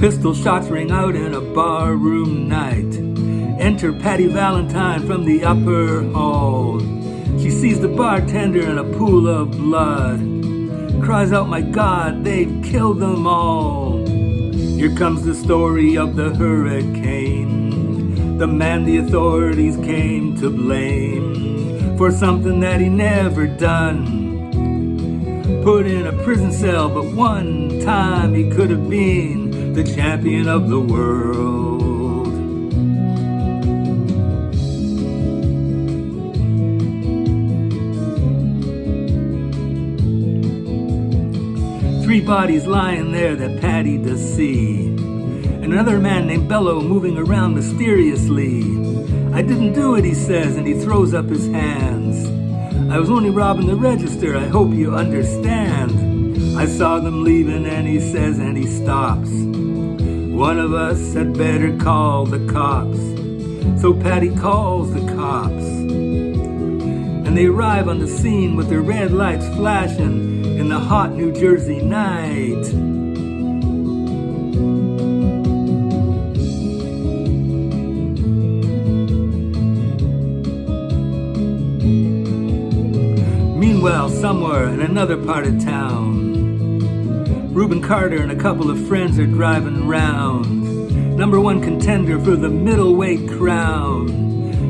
Pistol shots ring out in a barroom night. Enter Patty Valentine from the upper hall. She sees the bartender in a pool of blood. Cries out, "My God, they've killed them all." Here comes the story of the hurricane, the man the authorities came to blame for something that he never done. Put in a prison cell, but one time he could have been the champion of the world. 3 bodies lying there that Patty does see, and another man named Bello moving around mysteriously. "I didn't do it," he says, and he throws up his hands. "I was only robbing the register, I hope you understand. I saw them leaving," and he says, and he stops. "One of us had better call the cops." So Patty calls the cops, and they arrive on the scene with their red lights flashing in the hot New Jersey night. Meanwhile, somewhere in another part of town, Reuben Carter and a couple of friends are driving round. #1 contender for the middleweight crown.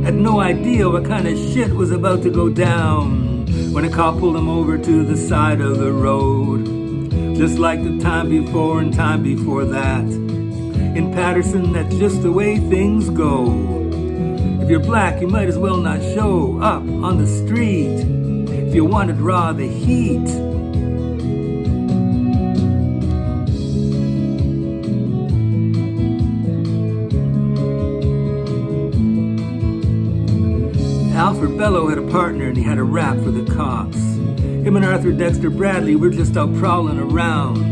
Had no idea what kind of shit was about to go down when a cop pulled him over to the side of the road. Just like the time before and time before that. In Patterson, that's just the way things go. If you're black, you might as well not show up on the street if you want to draw the heat. Alfred Bello had a partner and he had a rap for the cops. Him and Arthur Dexter Bradley were just out prowling around.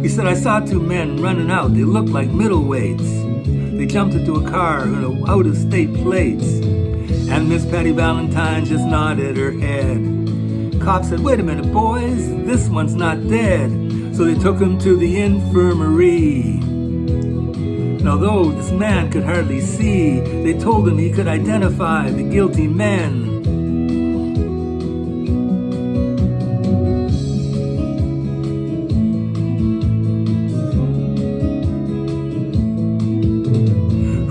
He said, "I saw 2 men running out. They looked like middleweights. They jumped into a car in out-of-state plates." And Miss Patty Valentine just nodded her head. Cops said, "Wait a minute, boys, this one's not dead." So they took him to the infirmary. And although this man could hardly see, they told him he could identify the guilty men.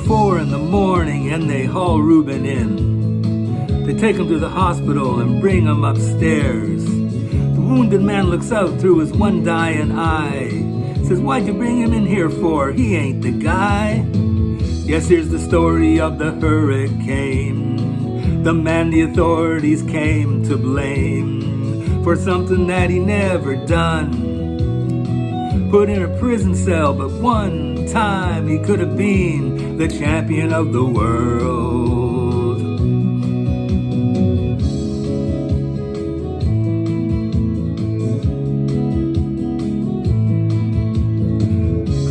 Four in the morning, and they haul Reuben in. They take him to the hospital and bring him upstairs. The wounded man looks out through his one dying eye. Says, "Why'd you bring him in here for? He ain't the guy." Yes, here's the story of the hurricane, the man the authorities came to blame for something that he never done. Put in a prison cell, but one time he could have been the champion of the world.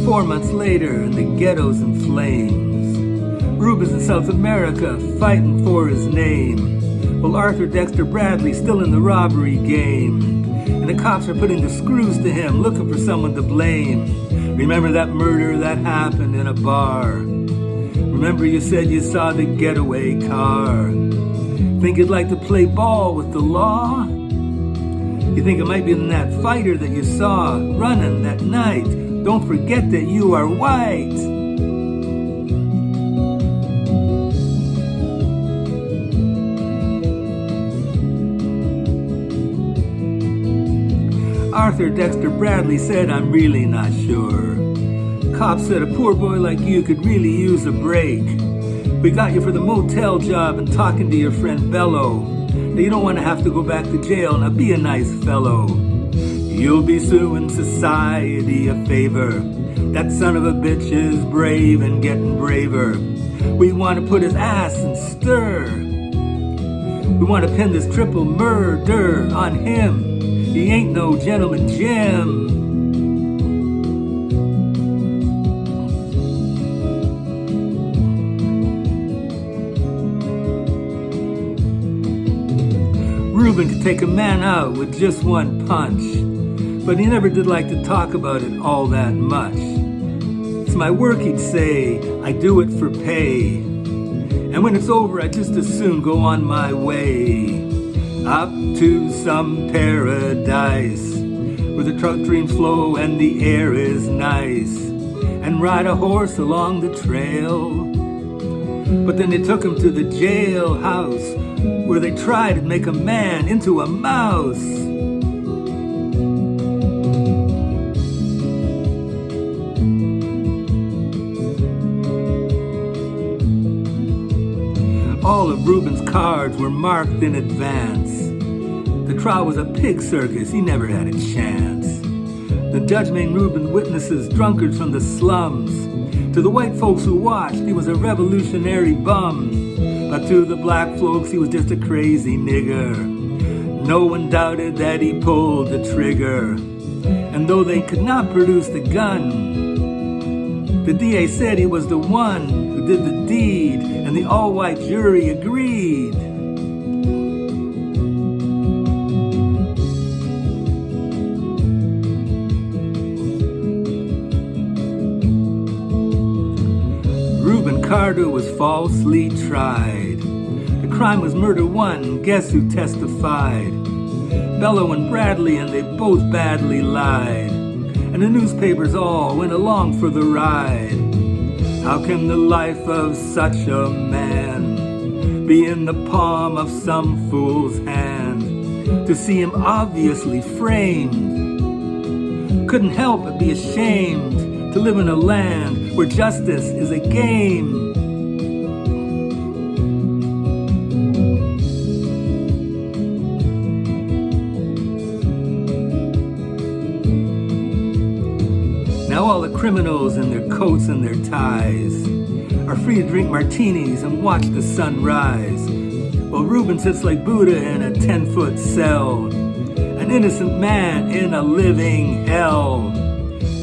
4 months later, and the ghetto's in flames. Reuben's in South America, fighting for his name. While Arthur Dexter Bradley's still in the robbery game. And the cops are putting the screws to him, looking for someone to blame. Remember that murder that happened in a bar? Remember you said you saw the getaway car? Think you'd like to play ball with the law? You think it might be in that fighter that you saw running that night? Don't forget that you are white. Arthur Dexter Bradley said, "I'm really not sure." Cops said, "A poor boy like you could really use a break. We got you for the motel job and talking to your friend Bello. Now you don't want to have to go back to jail. Now be a nice fellow. You'll be suing society a favor. That son of a bitch is brave and getting braver. We want to put his ass in stir. We want to pin this triple murder on him. He ain't no gentleman Jim." Reuben could take a man out with just one punch, but he never did like to talk about it all that much. It's my work, he'd say, I do it for pay. And when it's over, I just as soon go on my way. Up to some paradise, where the truck dreams flow and the air is nice, and ride a horse along the trail. But then they took him to the jailhouse, where they tried to make a man into a mouse. All of Reuben's cards were marked in advance. The trial was a pig circus, he never had a chance. The judge made Reuben witnesses drunkards from the slums. To the white folks who watched, he was a revolutionary bum. But to the black folks, he was just a crazy nigger. No one doubted that he pulled the trigger. And though they could not produce the gun, the DA said he was the one who did the deed, and the all-white jury agreed. Reuben Carter was falsely tried. The crime was murder one, guess who testified? Bello and Bradley, and they both badly lied. And the newspapers all went along for the ride. How can the life of such a man be in the palm of some fool's hand? To see him obviously framed, couldn't help but be ashamed to live in a land where justice is a game. Now all the criminals in their coats and their ties are free to drink martinis and watch the sun rise, while Reuben sits like Buddha in a 10-foot cell, an innocent man in a living hell.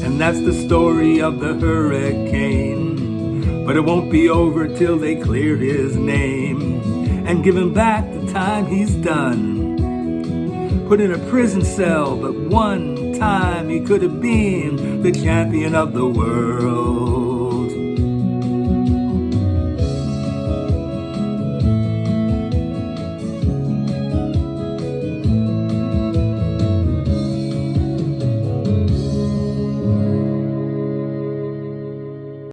And that's the story of the hurricane, but it won't be over till they clear his name and give him back the time he's done. Put in a prison cell, but one time he could have been the champion of the world.